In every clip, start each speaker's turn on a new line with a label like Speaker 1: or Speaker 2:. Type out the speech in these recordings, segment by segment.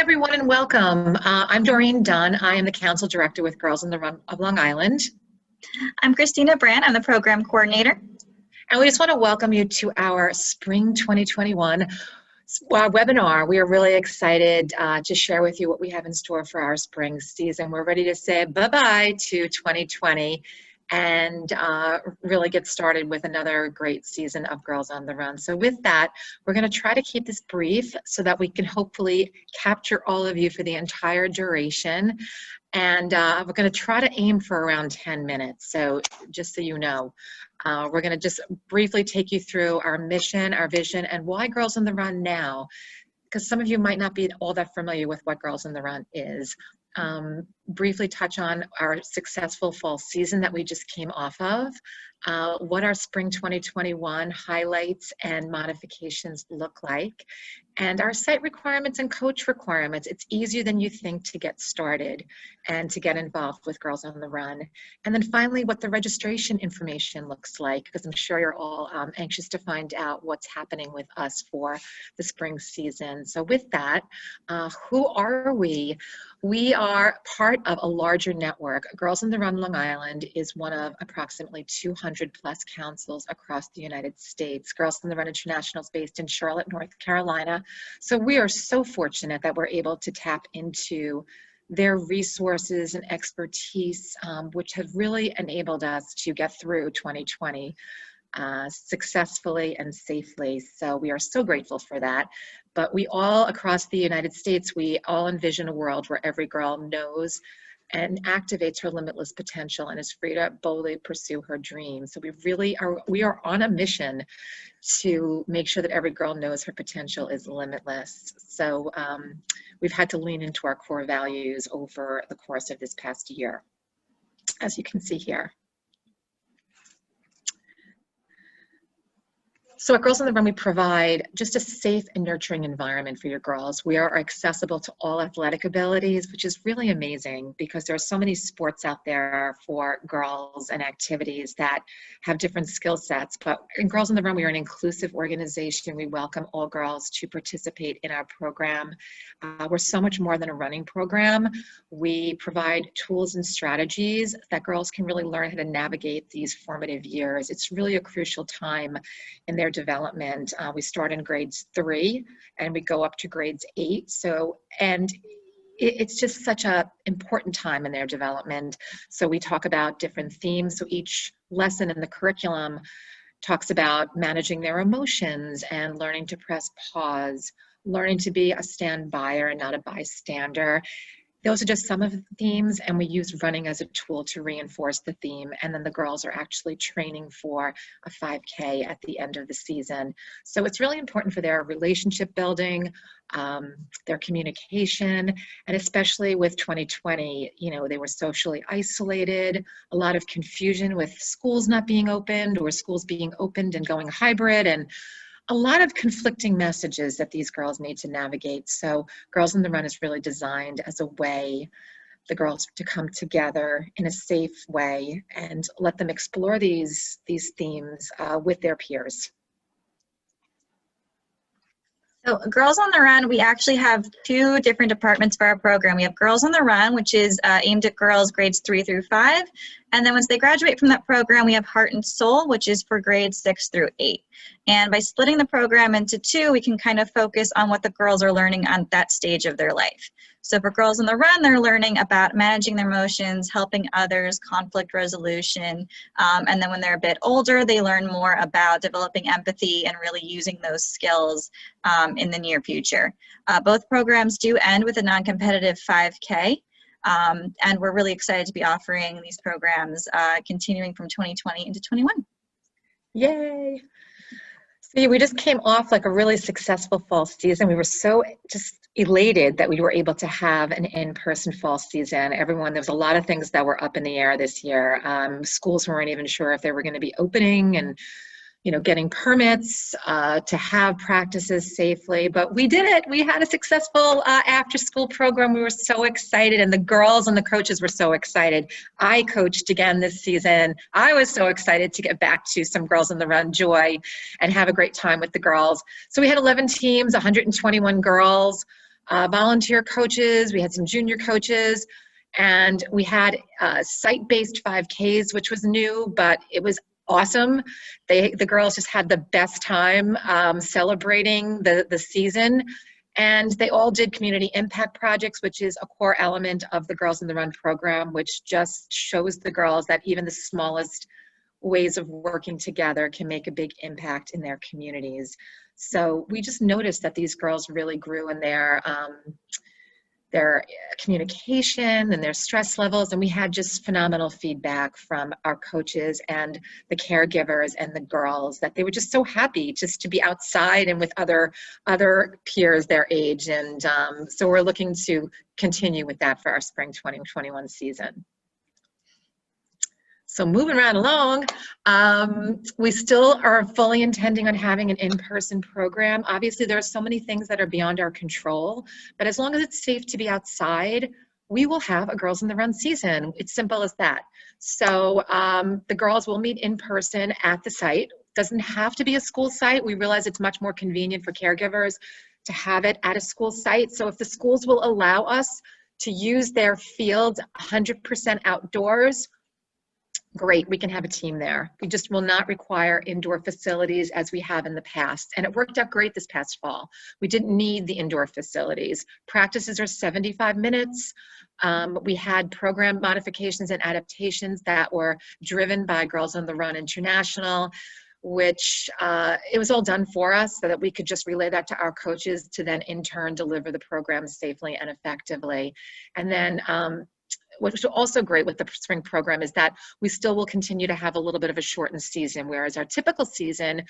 Speaker 1: everyone, and welcome. I'm Doreen Dunn. I am the Council Director with Girls on the Run of Long Island.
Speaker 2: I'm Christina Brandt. I'm the Program Coordinator.
Speaker 1: And we just want to welcome you to our Spring 2021 webinar. We are really excited to share with you what we have in store for our spring season. We're ready to say bye-bye to 2020 and really get started with another great season of Girls on the Run. So with that, we're going to try to keep this brief so that we can hopefully capture all of you for the entire duration. And we're going to try to aim for around 10 minutes. So just so you know, we're going to just briefly take you through our mission, our vision, and why Girls on the Run now, because some of you might not be all that familiar with what Girls on the Run is. Briefly touch on our successful fall season that we just came off of, what our spring 2021 highlights and modifications look like, and our site requirements and coach requirements. It's easier than you think to get started and to get involved with Girls on the Run. And then finally, what the registration information looks like, because I'm sure you're all anxious to find out what's happening with us for the spring season. So with that, who are we? We are part of a larger network. Girls on the Run Long Island is one of approximately 200 plus councils across the United States. Girls on the Run International is based in Charlotte, North Carolina. So we are so fortunate that we're able to tap into their resources and expertise, which have really enabled us to get through 2020 successfully and safely. So we are so grateful for that. But we all across the United States, we all envision a world where every girl knows and activates her limitless potential and is free to boldly pursue her dreams. So we are on a mission to make sure that every girl knows her potential is limitless. So we've had to lean into our core values over the course of this past year, as you can see here. So at Girls on the Run, we provide just a safe and nurturing environment for your girls. We are accessible to all athletic abilities, which is really amazing because there are so many sports out there for girls and activities that have different skill sets. But in Girls on the Run, we are an inclusive organization. We welcome all girls to participate in our program. We're so much more than a running program. We provide tools and strategies that girls can really learn how to navigate these formative years. It's really a crucial time in their development. We start in grades 3 and we go up to grades 8. It's just such an important time in their development. So we talk about different themes. So each lesson in the curriculum talks about managing their emotions and learning to press pause, learning to be a stand-byer and not a bystander. Those are just some of the themes, and we use running as a tool to reinforce the theme. And then the girls are actually training for a 5K at the end of the season. So it's really important for their relationship building, their communication, and especially with 2020, they were socially isolated, a lot of confusion with schools not being opened or schools being opened and going hybrid, and a lot of conflicting messages that these girls need to navigate. So Girls on the Run is really designed as a way the girls to come together in a safe way and let them explore these themes with their peers.
Speaker 2: So Girls on the Run, we actually have 2 different departments for our program. We have Girls on the Run, which is aimed at girls grades 3 through 5. And then once they graduate from that program, we have Heart and Soul, which is for grades 6 through 8. And by splitting the program into 2, we can kind of focus on what the girls are learning on that stage of their life. So for Girls on the Run, they're learning about managing their emotions, helping others, conflict resolution. And then when they're a bit older, they learn more about developing empathy and really using those skills in the near future. Both programs do end with a non-competitive 5K. And we're really excited to be offering these programs continuing from 2020 into 21.
Speaker 1: Yay! See, we just came off like a really successful fall season. We were so just elated that we were able to have an in-person fall season. There was a lot of things that were up in the air this year. Schools weren't even sure if they were going to be opening, and getting permits to have practices safely, but we did it. We had a successful after-school program. We were so excited, and the girls and the coaches were so excited. I coached again this season. I was so excited to get back to some Girls on the Run joy and have a great time with the girls. So we had 11 teams, 121 girls. volunteer coaches, we had some junior coaches, and we had site-based 5Ks, which was new, but it was awesome. The girls just had the best time celebrating the season. And they all did community impact projects, which is a core element of the Girls on the Run program, which just shows the girls that even the smallest ways of working together can make a big impact in their communities. So we just noticed that these girls really grew in their communication and their stress levels, and we had just phenomenal feedback from our coaches and the caregivers and the girls that they were just so happy just to be outside and with other peers their age. And so we're looking to continue with that for our spring 2021 season. So moving right along, we still are fully intending on having an in-person program. Obviously, there are so many things that are beyond our control, but as long as it's safe to be outside, we will have a Girls on the Run season. It's simple as that. So the girls will meet in person at the site. Doesn't have to be a school site. We realize it's much more convenient for caregivers to have it at a school site. So if the schools will allow us to use their fields 100% outdoors, great, we can have a team there. We just will not require indoor facilities as we have in the past. And it worked out great this past fall. We didn't need the indoor facilities. Practices are 75 minutes. We had program modifications and adaptations that were driven by Girls on the Run International, which it was all done for us so that we could just relay that to our coaches to then in turn deliver the program safely and effectively. And then what's also great with the spring program is that we still will continue to have a little bit of a shortened season, whereas our typical season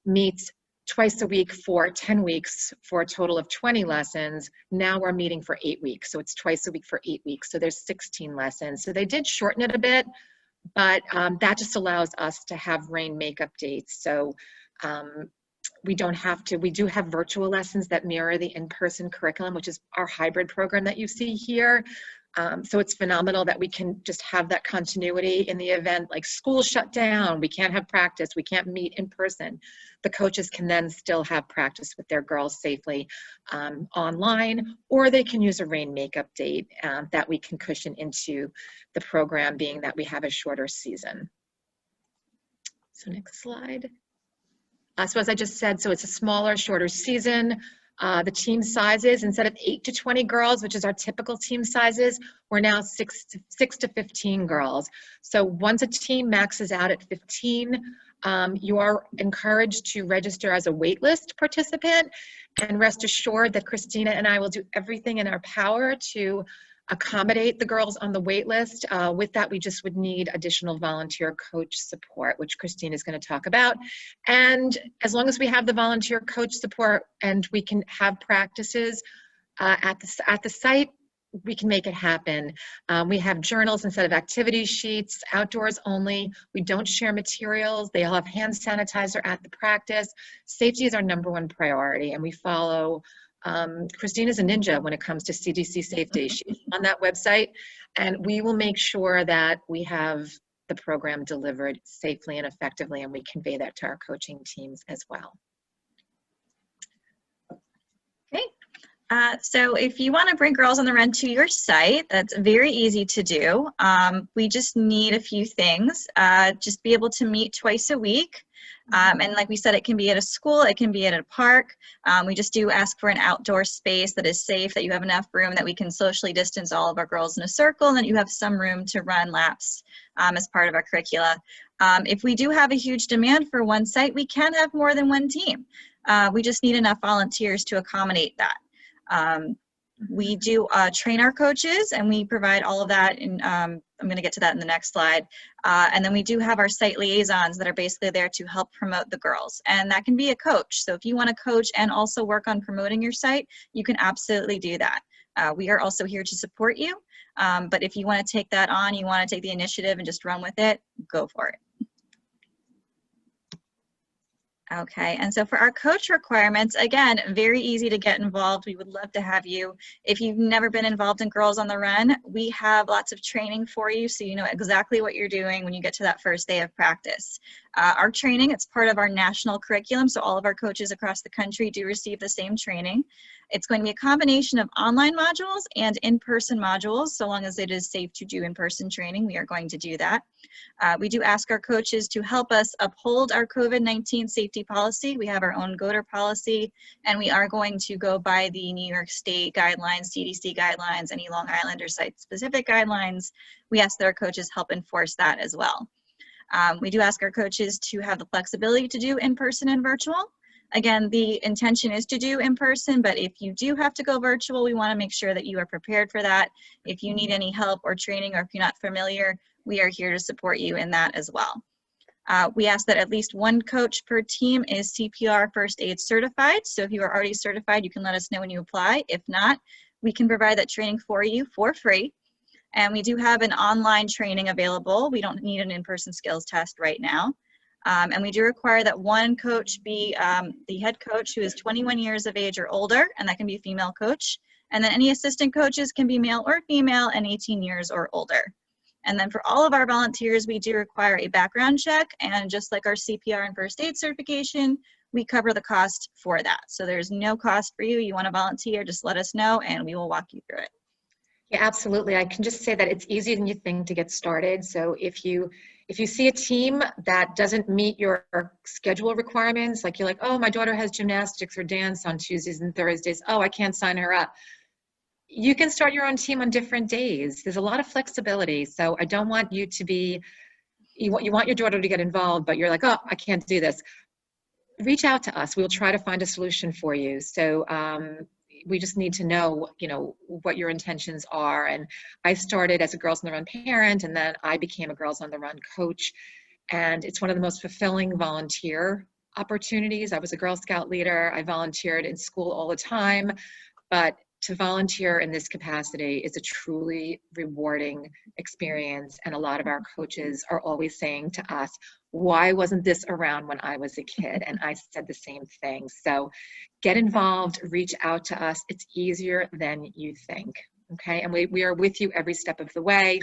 Speaker 1: meets twice a week for 10 weeks for a total of 20 lessons. Now we're meeting for 8 weeks. So it's twice a week for 8 weeks. So there's 16 lessons. So they did shorten it a bit, but that just allows us to have rain makeup dates. So we don't have to, we do have virtual lessons that mirror the in-person curriculum, which is our hybrid program that you see here. So it's phenomenal that we can just have that continuity in the event, like school shut down, we can't have practice, we can't meet in person. The coaches can then still have practice with their girls safely online, or they can use a rain makeup date that we can cushion into the program, being that we have a shorter season. So next slide. So as I just said, so it's a smaller, shorter season. The team sizes, instead of 8 to 20 girls, which is our typical team sizes, we're now 6 to 15 girls. So once a team maxes out at 15, you are encouraged to register as a waitlist participant, and rest assured that Christina and I will do everything in our power to accommodate the girls on the wait list. With that, we just would need additional volunteer coach support, which Christine is going to talk about. And as long as we have the volunteer coach support and we can have practices at the site, we can make it happen. We have journals instead of activity sheets, outdoors only. We don't share materials. They all have hand sanitizer at the practice. Safety is our #1 priority, and we follow Christina's a ninja when it comes to CDC safety. She's on that website, and we will make sure that we have the program delivered safely and effectively, and we convey that to our coaching teams as well.
Speaker 2: Okay. So if you want to bring Girls on the Run to your site, that's very easy to do. We just need a few things. Just be able to meet twice a week. And like we said, it can be at a school, it can be at a park. We just do ask for an outdoor space that is safe, that you have enough room that we can socially distance all of our girls in a circle, and that you have some room to run laps as part of our curricula. If we do have a huge demand for one site, we can have more than one team. We just need enough volunteers to accommodate that. We do train our coaches, and we provide all of that in, I'm going to get to that in the next slide. And then we do have our site liaisons that are basically there to help promote the girls. And that can be a coach. So if you want to coach and also work on promoting your site, you can absolutely do that. We are also here to support you. But if you want to take that on, you want to take the initiative and just run with it, go for it. Okay, and so for our coach requirements, again, very easy to get involved. We would love to have you. If you've never been involved in Girls on the Run, we have lots of training for you so you know exactly what you're doing when you get to that first day of practice. Our training, it's part of our national curriculum, so all of our coaches across the country do receive the same training. It's going to be a combination of online modules and in-person modules. So long as it is safe to do in-person training, we are going to do that. We do ask our coaches to help us uphold our COVID-19 safety policy. We have our own GOTR policy, and we are going to go by the New York State guidelines, CDC guidelines, any Long Island or site-specific guidelines. We ask that our coaches help enforce that as well. We do ask our coaches to have the flexibility to do in-person and virtual. Again, the intention is to do in person, but if you do have to go virtual, we want to make sure that you are prepared for that. If you need any help or training, or if you're not familiar, we are here to support you in that as well. We ask that at least one coach per team is CPR first aid certified. So if you are already certified, you can let us know when you apply. If not, we can provide that training for you for free. And we do have an online training available. We don't need an in-person skills test right now. And we do require that one coach be the head coach who is 21 years of age or older, and that can be a female coach. And then any assistant coaches can be male or female and 18 years or older. And then for all of our volunteers, we do require a background check, and just like our CPR and first aid certification, we cover the cost for that. So there's no cost for you. You want to volunteer, just let us know and we will walk you through it.
Speaker 1: Yeah, absolutely. I can just say that it's easier than you think to get started. So if you see a team that doesn't meet your schedule requirements, like you're like, oh, my daughter has gymnastics or dance on Tuesdays and Thursdays, oh, I can't sign her up. You can start your own team on different days. There's a lot of flexibility. So I don't want you to be, you want your daughter to get involved, but you're like, oh, I can't do this. Reach out to us. We'll try to find a solution for you. So we just need to know, what your intentions are. And I started as a Girls on the Run parent, and then I became a Girls on the Run coach. And it's one of the most fulfilling volunteer opportunities. I was a Girl Scout leader. I volunteered in school all the time, but to volunteer in this capacity is a truly rewarding experience. And a lot of our coaches are always saying to us, why wasn't this around when I was a kid? And I said the same thing. So get involved, reach out to us. It's easier than you think, okay? And we are with you every step of the way.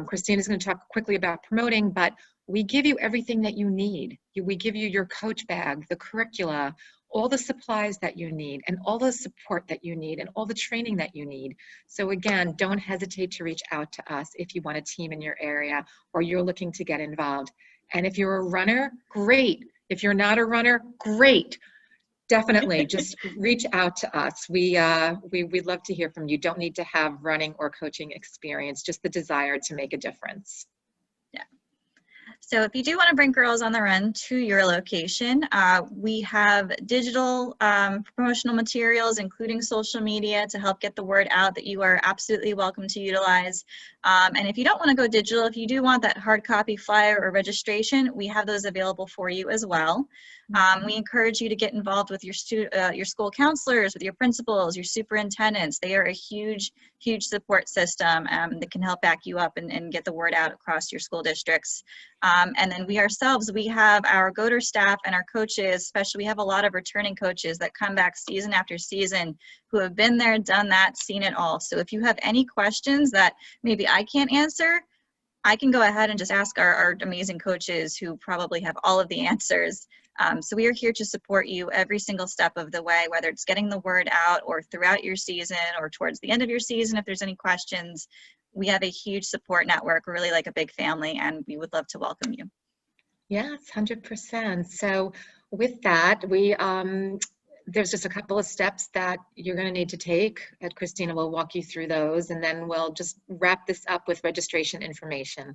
Speaker 1: Christine is going to talk quickly about promoting, but we give you everything that you need. We give you your coach bag, the curricula, all the supplies that you need, and all the support that you need, and all the training that you need. So again, don't hesitate to reach out to us if you want a team in your area or you're looking to get involved. And if you're a runner, great. If you're not a runner, great. Definitely, just reach out to us. We'd love to hear from you. Don't need to have running or coaching experience, just the desire to make a difference.
Speaker 2: Yeah. So if you do want to bring Girls on the Run to your location, we have digital promotional materials, including social media, to help get the word out that you are absolutely welcome to utilize. And if you don't want to go digital, if you do want that hard copy flyer or registration, we have those available for you as well. We encourage you to get involved with your school counselors, with your principals, your superintendents. They are a huge support system that can help back you up and get the word out across your school districts. And then we ourselves, we have our GOTR staff and our coaches, especially we have a lot of returning coaches that come back season after season who have been there, done that, seen it all. So if you have any questions that maybe I can't answer, I can go ahead and just ask our amazing coaches who probably have all of the answers. So we are here to support you every single step of the way, whether it's getting the word out or throughout your season or towards the end of your season. If there's any questions, we have a huge support network. We're really like a big family, and we would love to welcome you.
Speaker 1: Yes, 100%. So with that, there's just a couple of steps that you're going to need to take, and Christina will walk you through those, and then we'll just wrap this up with registration information.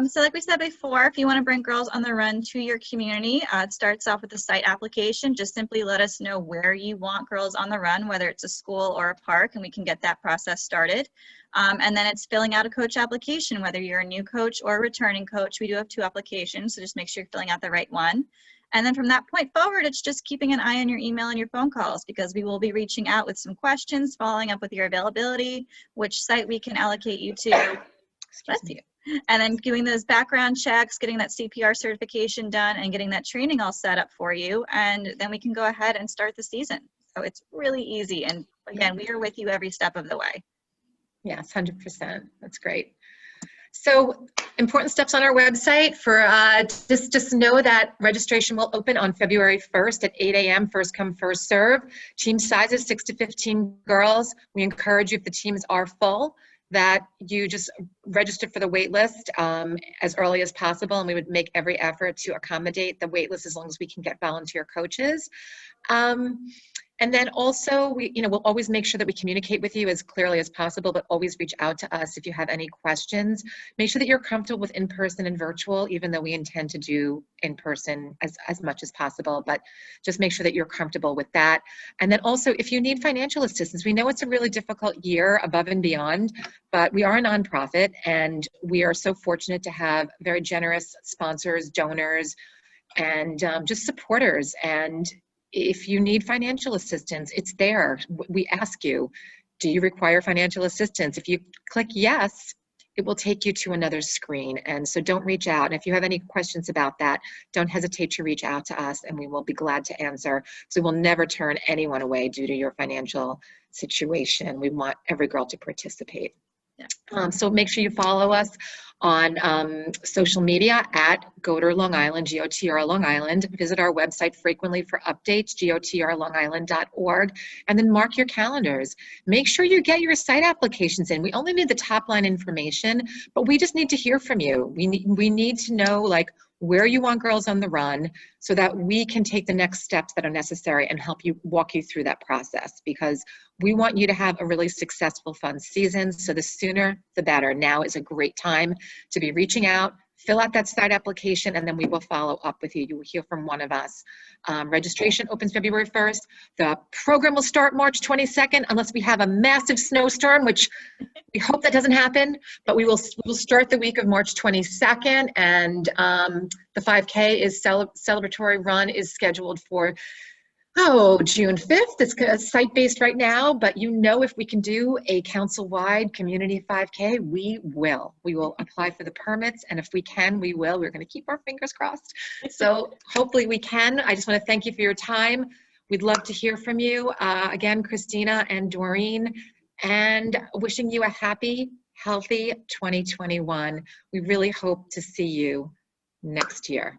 Speaker 2: So like we said before, if you want to bring Girls on the Run to your community, it starts off with a site application. Just simply let us know where you want Girls on the Run, whether it's a school or a park, and we can get that process started. And then it's filling out a coach application, whether you're a new coach or a returning coach. We do have 2 applications, so just make sure you're filling out the right one. And then from that point forward, it's just keeping an eye on your email and your phone calls, because we will be reaching out with some questions, following up with your availability, which site we can allocate you to. Bless you. And then doing those background checks, getting that CPR certification done, and getting that training all set up for you. And then we can go ahead and start the season. So it's really easy. And again, we are with you every step of the way.
Speaker 1: Yes, 100%. That's great. So important steps on our website for just know that registration will open on February 1st at 8 a.m. First come, first serve. Team sizes 6 to 15 girls. We encourage you, if the teams are full, that you just register for the wait list as early as possible, and we would make every effort to accommodate the wait list as long as we can get volunteer coaches. And then also, we'll always make sure that we communicate with you as clearly as possible, but always reach out to us if you have any questions. Make sure that you're comfortable with in-person and virtual, even though we intend to do in-person as much as possible, but just make sure that you're comfortable with that. And then also, if you need financial assistance, we know it's a really difficult year above and beyond, but we are a nonprofit, and we are so fortunate to have very generous sponsors, donors, and just supporters. And if you need financial assistance, it's there. We ask you, do you require financial assistance? If you click yes, it will take you to another screen. And so don't reach out. And if you have any questions about that, don't hesitate to reach out to us, and we will be glad to answer. So we'll never turn anyone away due to your financial situation. We want every girl to participate.
Speaker 2: Yeah.
Speaker 1: So make sure you follow us on social media at GOTR Long Island, GOTR Long Island. Visit our website frequently for updates, gotrlongisland.org, and then mark your calendars. Make sure you get your site applications in. We only need the top line information, but we just need to hear from you. We need to know, like, where you want Girls on the Run, so that we can take the next steps that are necessary and help you, walk you through that process, because we want you to have a really successful, fun season. So the sooner the better. Now is a great time to be reaching out. Fill out that site application, and then we will follow up with you. You will hear from one of us. Registration opens February 1st. The program will start March 22nd, unless we have a massive snowstorm, which we hope that doesn't happen, but we will start the week of March 22nd, and the 5K is celebratory run is scheduled for June 5th. It's site-based right now, but if we can do a council-wide community 5K, we will. We will apply for the permits, and if we can, we will. We're going to keep our fingers crossed. So hopefully we can. I just want to thank you for your time. We'd love to hear from you. Again, Christina and Doreen, and wishing you a happy, healthy 2021. We really hope to see you next year.